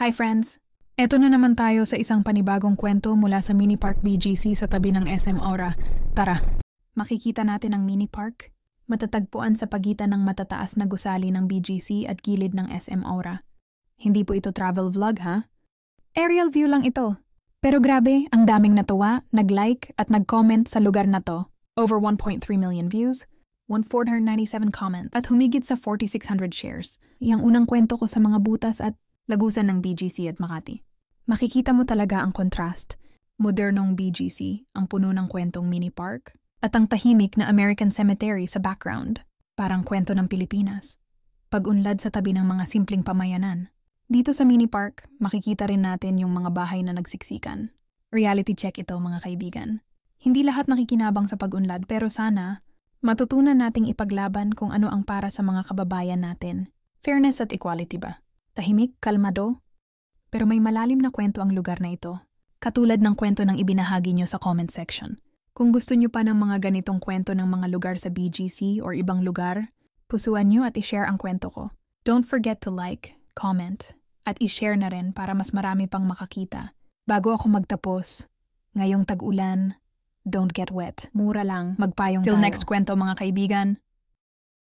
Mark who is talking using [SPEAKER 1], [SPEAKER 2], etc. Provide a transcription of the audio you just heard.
[SPEAKER 1] Hi friends! Eto na naman tayo sa isang panibagong kwento mula sa Mini Park BGC sa tabi ng SM Aura. Tara, makikita natin ang Mini Park. Matatagpuan sa pagitan ng matataas na gusali ng BGC at gilid ng SM Aura. Hindi po ito travel vlog ha? Aerial view lang ito. Pero grabe, ang daming natuwa, nag-like at nag-comment sa lugar na to. Over 1.3 million views, 1,497 comments, at humigit sa 4,600 shares. Yang unang kwento ko sa mga butas at lagusan ng BGC at Makati. Makikita mo talaga ang contrast. Modernong BGC, ang puno ng kwentong mini park, at ang tahimik na American cemetery sa background. Parang kwento ng Pilipinas. Pag-unlad sa tabi ng mga simpleng pamayanan. Dito sa mini park, makikita rin natin yung mga bahay na nagsiksikan. Reality check ito mga kaibigan. Hindi lahat nakikinabang sa pag-unlad pero sana matutunan nating ipaglaban kung ano ang para sa mga kababayan natin. Fairness at equality ba? Tahimik, kalmado, pero may malalim na kwento ang lugar na ito. Katulad ng kwento ng ibinahagi nyo sa comment section. Kung gusto nyo pa ng mga ganitong kwento ng mga lugar sa BGC or ibang lugar, pusuan nyo at i-share ang kwento ko. Don't forget to like, comment, at i-share na rin para mas marami pang makakita. Bago ako magtapos, ngayong tag-ulan, don't get wet. Mura lang, magpayong tayo. Till next kwento mga kaibigan.